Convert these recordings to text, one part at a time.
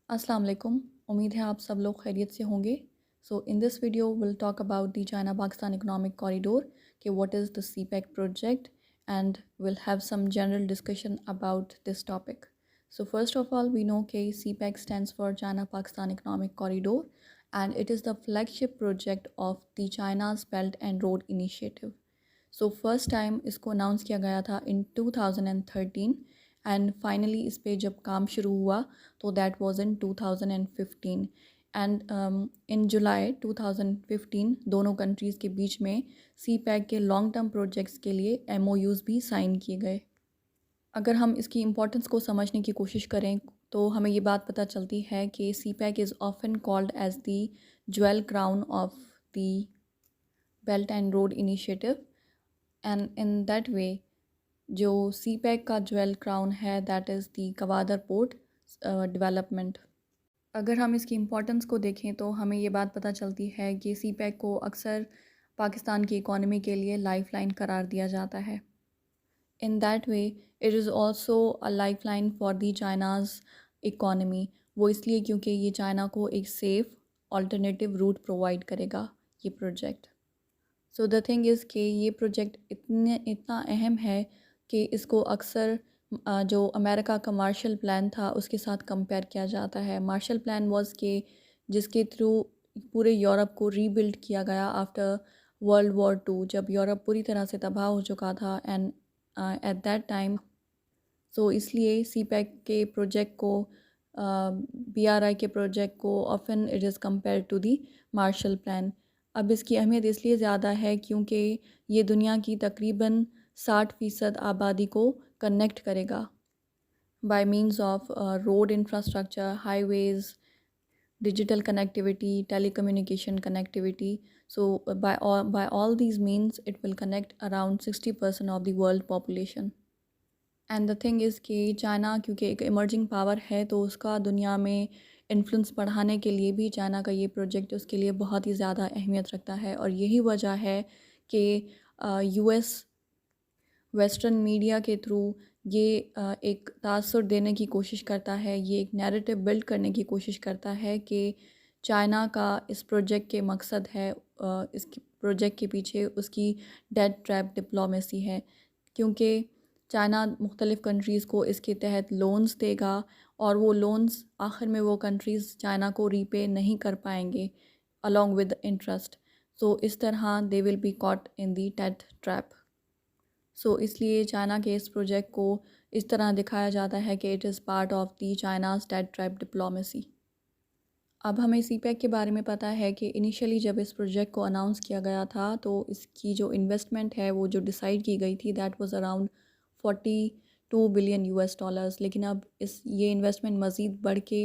अस्सलाम वालेकुम। उम्मीद है आप सब लोग खैरियत से होंगे। So in this video will talk about the China Pakistan economic corridor कि what is the CPEC project and will have some general discussion about this topic. So first of all, we know कि CPEC stands for China Pakistan Economic Corridor and it is the flagship project of the China's Belt and Road Initiative. So first time इसको announce किया गया था इन 2013 and finally इस पे जब काम शुरू हुआ तो that was in 2015 and in July 2015 दोनों कंट्रीज़ के बीच में सी पैक के लॉन्ग टर्म प्रोजेक्ट्स के लिए MOUs भी साइन किए गए. अगर हम इसकी इम्पोर्टेंस को समझने की कोशिश करें तो हमें ये बात पता चलती है कि CPEC is often called as the jewel crown of the belt and road initiative and in that way जो सी पैक का ज्वेल क्राउन है that is the Gwadar port development. अगर हम इसकी इम्पोर्टेंस को देखें तो हमें ये बात पता चलती है कि सी पैक को अक्सर पाकिस्तान की इकॉनमी के लिए लाइफ लाइन करार दिया जाता है. इन that way it is also a life line for the China's economy. वो इसलिए क्योंकि ये चाइना को एक सेफ़ ऑल्टरनेटिव रूट प्रोवाइड करेगा ये project. So the thing is कि ये प्रोजेक्ट इतना अहम है कि इसको अक्सर जो अमेरिका का मार्शल प्लान था उसके साथ कंपेयर किया जाता है. मार्शल प्लान वाज के जिसके थ्रू पूरे यूरोप को रीबिल्ड किया गया आफ्टर वर्ल्ड वॉर 2 जब यूरोप पूरी तरह से तबाह हो चुका था and at that time. So इसलिए सी पैक के प्रोजेक्ट को BRI के प्रोजेक्ट को often it is compare to the Marshall Plan. अब इसकी अहमियत इसलिए ज़्यादा है क्योंकि ये दुनिया की तकरीबन 60% आबादी को कनेक्ट करेगा by means of road infrastructure, highways, digital connectivity, telecommunication connectivity. So by all these means it will connect around 60% of the world population. And the thing is कि चाइना क्योंकि एक इमर्जिंग पावर है तो उसका दुनिया में influence बढ़ाने के लिए भी चाइना का ये प्रोजेक्ट उसके लिए बहुत ही ज़्यादा अहमियत रखता है. और यही वजह है कि US वेस्टर्न मीडिया के थ्रू ये एक तासुर देने की कोशिश करता है, ये एक नैरेटिव बिल्ड करने की कोशिश करता है कि चाइना का इस प्रोजेक्ट के मकसद है इस प्रोजेक्ट के पीछे उसकी डेट ट्रैप डिप्लोमेसी है. क्योंकि चाइना मुख्तलिफ़ कंट्रीज़ को इसके तहत लोन्स देगा और वो लोन्स आखिर में वो कंट्रीज़ चाइना को रीपे नहीं कर पाएंगे अलॉन्ग विद इंटरेस्ट. सो इस तरह they will be caught in the debt trap. So इसलिए चाइना के इस प्रोजेक्ट को इस तरह दिखाया जाता है कि it is part of the China's debt trap diplomacy. अब हमें सी पैक के बारे में पता है कि इनिशियली जब इस प्रोजेक्ट को अनाउंस किया गया था तो इसकी जो इन्वेस्टमेंट है वो जो डिसाइड की गई थी that was around 42 billion US dollars. लेकिन अब ये इन्वेस्टमेंट मज़ीद बढ़ के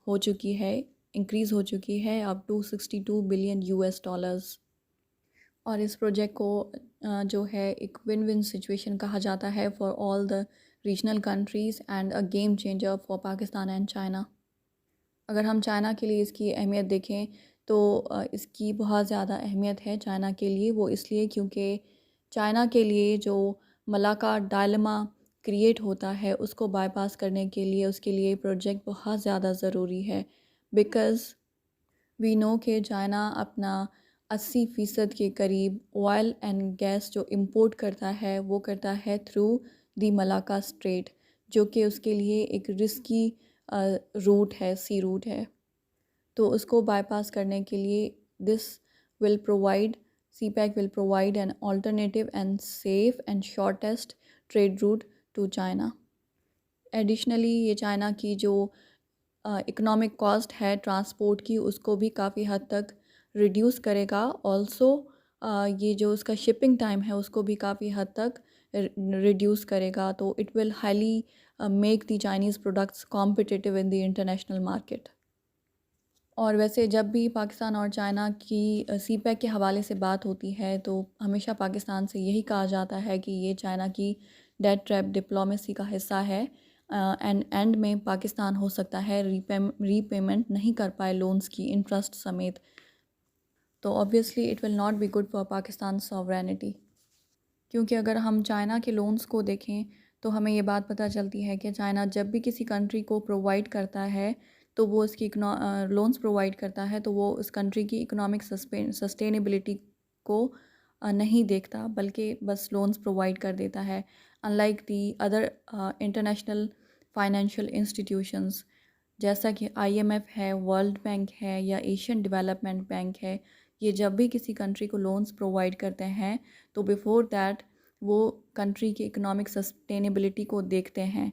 हो चुकी है, इंक्रीज़ हो चुकी है अब टू 62 बिलियन US डॉलर्स. और इस प्रोजेक्ट को जो है एक विन विन सिचुएशन कहा जाता है for all the regional countries and a game changer for Pakistan and China. अगर हम चाइना के लिए इसकी अहमियत देखें तो इसकी बहुत ज़्यादा अहमियत है चाइना के लिए. वो इसलिए क्योंकि चाइना के लिए जो मलाका डायलेमा क्रिएट होता है उसको बाईपास करने के लिए उसके लिए प्रोजेक्ट बहुत ज़्यादा ज़रूरी है. बिकॉज़ वी नो कि चाइना अपना 80% के करीब ऑयल एंड गैस जो इंपोर्ट करता है वो करता है थ्रू दी मलाका स्ट्रेट जो कि उसके लिए एक रिस्की रूट है, सी रूट है. तो उसको बाईपास करने के लिए this will provide CPEC will provide an alternative and safe and shortest trade route to China. Additionally ये चाइना की जो इकोनॉमिक कॉस्ट है ट्रांसपोर्ट की उसको भी काफ़ी हद तक रिड्यूस करेगा. ऑल्सो ये जो उसका शिपिंग टाइम है उसको भी काफ़ी हद तक रिड्यूस करेगा. तो it will highly make the Chinese products competitive in the international market. और वैसे जब भी पाकिस्तान और चाइना की सी पैक के हवाले से बात होती है तो हमेशा पाकिस्तान से यही कहा जाता है कि ये चाइना की डेट ट्रैप डिप्लोमेसी का हिस्सा है एंड में पाकिस्तान हो सकता है रीपेमेंट नहीं कर पाए लोन्स की इंटरेस्ट समेत. तो obviously it will not be good for Pakistan sovereignty. क्योंकि अगर हम चाइना के लोन्स को देखें तो हमें ये बात पता चलती है कि चाइना जब भी किसी कंट्री को प्रोवाइड करता है तो वो उसकी लोन्स प्रोवाइड करता है तो वो उस कंट्री की इकोनॉमिक सस्टेनेबिलिटी को नहीं देखता, बल्कि बस लोन्स प्रोवाइड कर देता है। Unlike the other international financial institutions जैसा कि आईएमएफ है, वर्ल्ड बैंक है या एशियन डेवलपमेंट बैंक है, ये जब भी किसी कंट्री को लोन्स प्रोवाइड करते हैं तो बिफोर दैट वो कंट्री की इकोनॉमिक सस्टेनेबिलिटी को देखते हैं,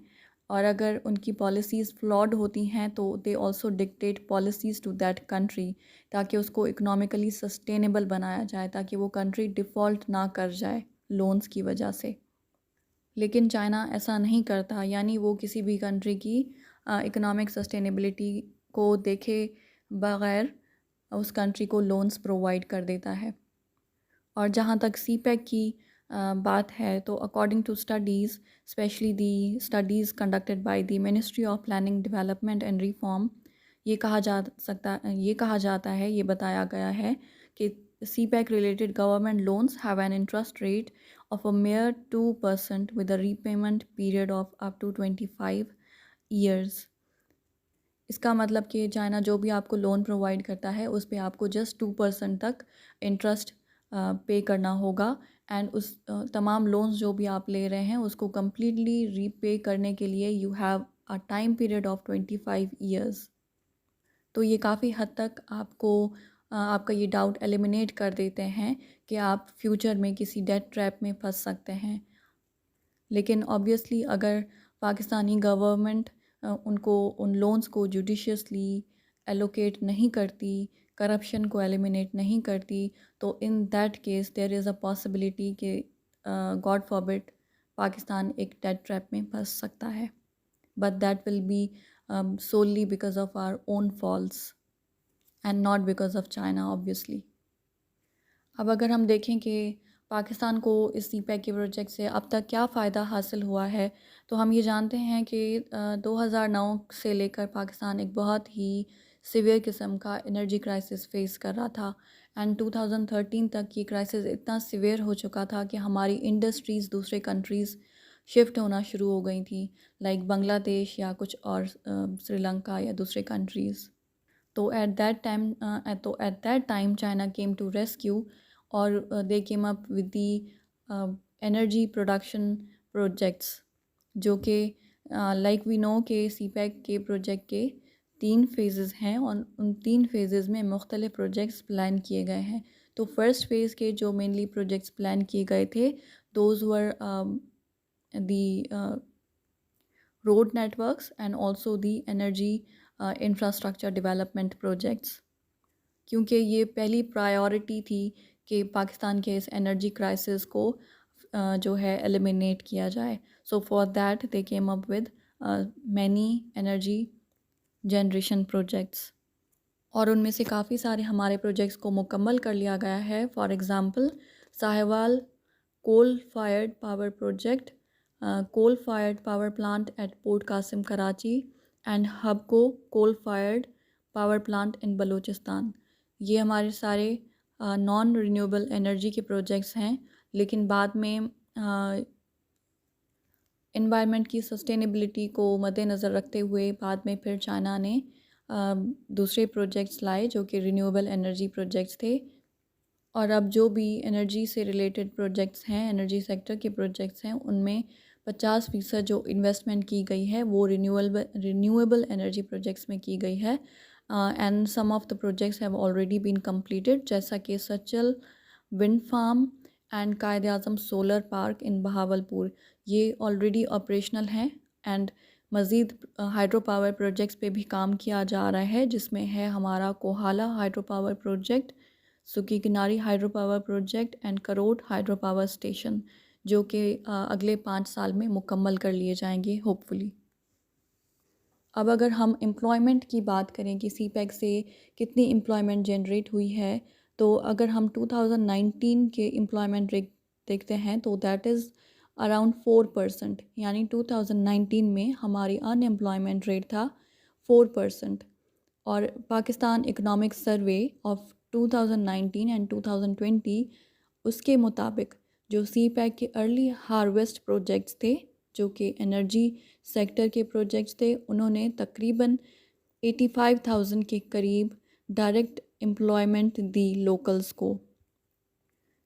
और अगर उनकी पॉलिसीज़ फ्लॉड होती हैं तो they also dictate policies to that country ताकि उसको इकोनॉमिकली सस्टेनेबल बनाया जाए, ताकि वो कंट्री डिफ़ॉल्ट ना कर जाए लोन्स की वजह से। लेकिन चाइना ऐसा नहीं करता, यानी वो किसी भी कंट्री की इकोनॉमिक सस्टेनेबिलिटी को देखे बगैर उस कंट्री को लोन्स प्रोवाइड कर देता है। और जहाँ तक सीपैक की बात है तो according to studies, specially the studies conducted by the Ministry of Planning Development and Reform, ये कहा जाता है, ये बताया गया है कि CPEC related government loans have an interest rate of a mere 2% with a repayment period of up to 25 years। इसका मतलब कि चाइना जो भी आपको लोन प्रोवाइड करता है उस पे आपको जस्ट 2% तक इंटरेस्ट पे करना होगा, एंड उस तमाम लोन्स जो भी आप ले रहे हैं उसको कम्प्लीटली रीपे करने के लिए you have a time period of 25 years. तो ये काफ़ी हद तक आपको आपका ये डाउट एलिमिनेट कर देते हैं कि आप फ्यूचर में किसी डेट ट्रैप में फंस सकते हैं। लेकिन ऑब्वियसली अगर पाकिस्तानी गवर्नमेंट उनको उन लोन्स को जुडिशियसली एलोकेट नहीं करती, करप्शन को एलिमिनेट नहीं करती, तो in that case there is a possibility कि गॉड फॉरबिड पाकिस्तान एक डेट ट्रैप में फंस सकता है, but that will be solely because of our own faults and not because of China obviously। अब अगर हम देखें कि पाकिस्तान को इस सीपैक के प्रोजेक्ट से अब तक क्या फ़ायदा हासिल हुआ है, तो हम ये जानते हैं कि 2009 से लेकर पाकिस्तान एक बहुत ही सिवियर किस्म का एनर्जी क्राइसिस फेस कर रहा था, एंड 2013 तक ये क्राइसिस इतना सिवियर हो चुका था कि हमारी इंडस्ट्रीज़ दूसरे कंट्रीज़ शिफ्ट होना शुरू हो गई थी, लाइक बांग्लादेश या कुछ और श्रीलंका या दूसरे कंट्रीज़। तो at that time China came to rescue, और they came up with the energy production projects, जो कि लाइक वी नो के सीपैक के प्रोजेक्ट के 3 फेजेस हैं और उन 3 फेजेस में मुख्तलिफ प्रोजेक्ट्स प्लान किए गए हैं। तो फर्स्ट फेज़ के जो मेनली प्रोजेक्ट्स प्लान किए गए थे those were the road networks and also the energy infrastructure development projects, क्योंकि ये पहली प्रायोरिटी थी कि पाकिस्तान के इस एनर्जी क्राइसिस को जो है एलिमिनेट किया जाए। So for that they came up with many energy generation projects, और उनमें से काफ़ी सारे हमारे प्रोजेक्ट्स को मुकम्मल कर लिया गया है। For example Sahiwal coal fired power project, coal fired power plant at Port Qasim Karachi and Hubco coal fired power plant in Balochistan. ये हमारे सारे नॉन रिन्यूएबल एनर्जी के प्रोजेक्ट्स हैं, लेकिन बाद में एनवायरनमेंट की सस्टेनेबिलिटी को मद्देनज़र रखते हुए बाद में फिर चाइना ने दूसरे प्रोजेक्ट्स लाए जो कि रिन्यूएबल एनर्जी प्रोजेक्ट्स थे। और अब जो भी एनर्जी से रिलेटेड प्रोजेक्ट्स हैं, एनर्जी सेक्टर के प्रोजेक्ट्स हैं, उनमें 50% जो इन्वेस्टमेंट की गई है वो रिन्यूएबल एनर्जी प्रोजेक्ट्स में की गई है, and some of the projects have already been completed, जैसा कि Sachal wind farm and Quaid Azam solar park in Bahawalpur, ये ऑलरेडी ऑपरेशनल हैं, एंड मज़ीद हाइड्रो पावर प्रोजेक्ट्स पे भी काम किया जा रहा है, जिसमें है हमारा Kohala hydro power project, Suki Kinari hydro power project and Karot hydro power station, जो कि अगले 5 साल में मुकम्मल कर लिए जाएंगे होपफुली। अब अगर हम एम्प्लॉयमेंट की बात करें कि सीपैक से कितनी एम्प्लॉयमेंट जनरेट हुई है, तो अगर हम 2019 के एम्प्लॉयमेंट रेट देखते हैं तो दैट इज़ अराउंड 4%, यानी 2019 में हमारी अनएम्प्लॉयमेंट रेट था 4%। और Pakistan economic survey of 2019 and 2020 उसके मुताबिक जो सीपैक के अर्ली हार्वेस्ट प्रोजेक्ट्स थे जो कि एनर्जी सेक्टर के प्रोजेक्ट्स थे, उन्होंने तकरीबन 85,000 के करीब डायरेक्ट एम्प्लॉयमेंट दी लोकल्स को।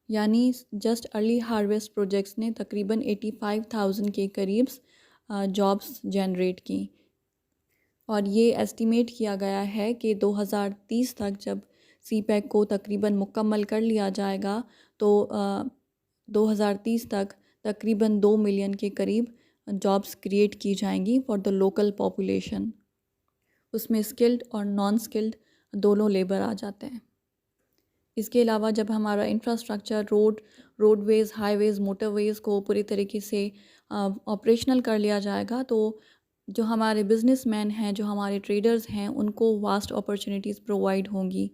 यानी जस्ट अर्ली हार्वेस्ट प्रोजेक्ट्स ने तकरीबन 85,000 के करीब जॉब्स जनरेट की। और ये एस्टिमेट किया गया है कि 2030 तक जब सीपैक को तकरीबन मुकम्मल कर लिया जाएगा तो 2030 तक तकरीबन 2 मिलियन के करीब जॉब्स क्रिएट की जाएंगी फॉर द लोकल पॉपुलेशन। उसमें स्किल्ड और नॉन स्किल्ड दोनों लेबर आ जाते हैं। इसके अलावा जब हमारा इंफ्रास्ट्रक्चर रोडवेज़, हाईवेज़, मोटरवेज़ को पूरी तरीके से ऑपरेशनल कर लिया जाएगा तो जो हमारे बिजनेसमैन हैं, जो हमारे ट्रेडर्स हैं, उनको वास्ट अपॉर्चुनिटीज़ प्रोवाइड होंगी।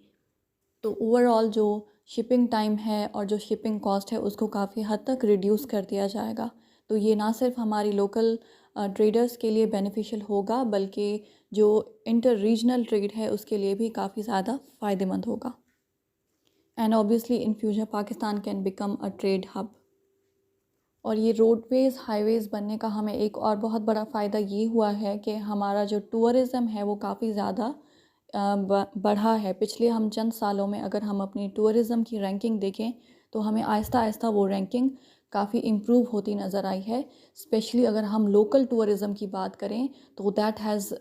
तो ओवरऑल जो शिपिंग टाइम है और जो शिपिंग कॉस्ट है उसको काफ़ी हद तक रिड्यूस कर दिया जाएगा। तो ये ना सिर्फ हमारी लोकल ट्रेडर्स के लिए बेनिफिशियल होगा बल्कि जो इंटर रीजनल ट्रेड है उसके लिए भी काफ़ी ज़्यादा फ़ायदेमंद होगा। And obviously in future Pakistan can become a trade hub. और ये रोडवेज़, हाईवेज़ बनने का हमें एक और बहुत बड़ा फ़ायदा ये हुआ है कि हमारा जो टूरिज़्म है वो काफ़ी ज़्यादा बढ़ा है। पिछले हम चंद सालों में अगर हम अपनी टूरिज़्म की रैंकिंग देखें तो हमें आहिस्ता आहिस्ता वो रैंकिंग काफ़ी इम्प्रूव होती नज़र आई है। स्पेशली अगर हम लोकल टूरिज़्म की बात करें तो दैट हैज़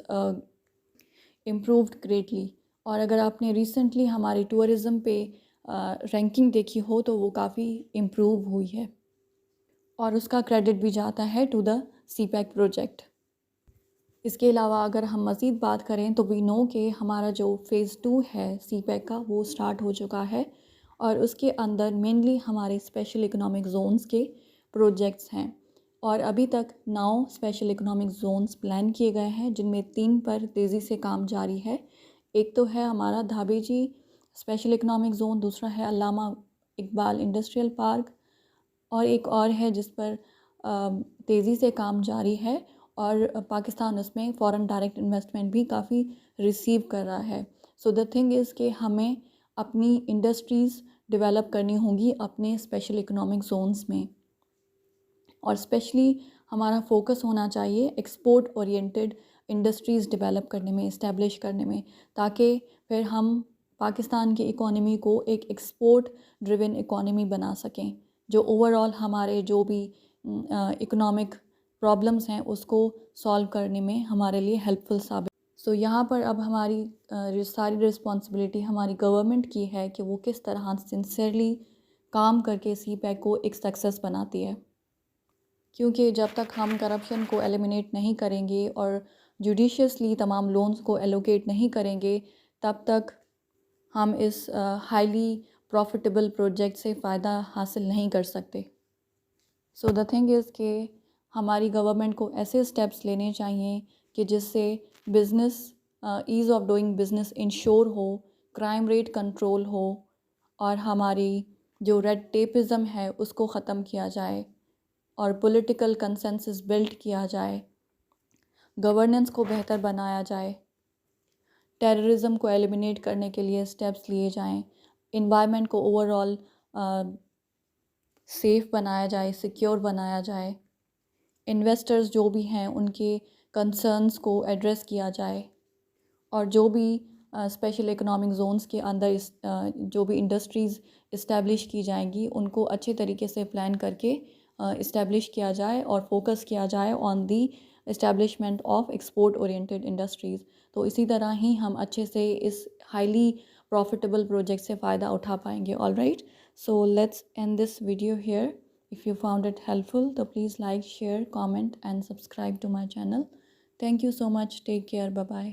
इम्प्रूव्ड ग्रेटली। और अगर आपने रिसेंटली हमारी टूरिज़्म पे रैंकिंग देखी हो तो वो काफ़ी इम्प्रूव हुई है और उसका क्रेडिट भी जाता है टू द सीपैक प्रोजेक्ट। इसके अलावा अगर हम मज़ीद बात करें तो वी नो कि हमारा जो फ़ेज़ 2 है सीपैक का वो स्टार्ट हो चुका है और उसके अंदर मेनली हमारे स्पेशल इकोनॉमिक जोन्स के प्रोजेक्ट्स हैं। और अभी तक 9 स्पेशल इकोनॉमिक जोन्स प्लान किए गए हैं जिनमें 3 पर तेज़ी से काम जारी है। एक तो है हमारा धाबेजी स्पेशल इकोनॉमिक ज़ोन, दूसरा है अल्लामा इकबाल इंडस्ट्रियल पार्क और एक और है जिस पर तेज़ी से काम जारी है और पाकिस्तान उसमें फ़ॉरेन डायरेक्ट इन्वेस्टमेंट भी काफ़ी रिसीव कर रहा है। सो द थिंग इज़ कि हमें अपनी इंडस्ट्रीज़ डेवलप करनी होंगी अपने स्पेशल इकोनॉमिक जोन्स में और स्पेशली हमारा फोकस होना चाहिए एक्सपोर्ट ओरिएंटेड इंडस्ट्रीज़ डेवलप करने में, इस्टेब्लिश करने में, ताकि फिर हम पाकिस्तान की इकोनॉमी को एक एक्सपोर्ट ड्रिवन इकोनॉमी बना सकें जो ओवरऑल हमारे जो भी इकोनॉमिक प्रॉब्लम्स हैं उसको सॉल्व करने में हमारे लिए हेल्पफुल साबित। सो यहाँ पर अब हमारी सारी रिस्पॉन्सिबिलिटी हमारी गवर्नमेंट की है कि वो किस तरह सिंसियरली काम करके सीपैक को एक सक्सेस बनाती है। क्योंकि जब तक हम करप्शन को एलिमिनेट नहीं करेंगे और जुडिशियसली तमाम लोन्स को एलोकेट नहीं करेंगे तब तक हम इस हाईली प्रॉफिटेबल प्रोजेक्ट से फ़ायदा हासिल नहीं कर सकते। सो द थिंग इज़ कि हमारी गवर्नमेंट को ऐसे स्टेप्स लेने चाहिए कि जिससे business ease of doing business ensure हो, क्राइम रेट कंट्रोल हो और हमारी जो रेड टेपिज़म है उसको ख़त्म किया जाए और पॉलिटिकल कंसेंसस बिल्ड किया जाए, गवर्नेंस को बेहतर बनाया जाए, टेररिज्म को एलिमिनेट करने के लिए स्टेप्स लिए जाएं, इन्वायरमेंट को ओवरऑल सेफ़ बनाया जाए, सिक्योर बनाया जाए, इन्वेस्टर्स जो भी हैं उनके कंसर्न्स को एड्रेस किया जाए और जो भी स्पेशल इकोनॉमिक जोन्स के अंदर जो भी इंडस्ट्रीज़ इस्टेब्लिश की जाएंगी उनको अच्छे तरीके से प्लान करके इस्टेब्लिश किया जाए और फोकस किया जाए on the establishment of export oriented industries. तो इसी तरह ही हम अच्छे से इस हाईली प्रॉफिटेबल प्रोजेक्ट से फ़ायदा उठा पाएंगे। All right, so let's end this video here. If you found it helpful, तो please like, share, comment and subscribe to my channel. Thank you so much. Take care. Bye bye.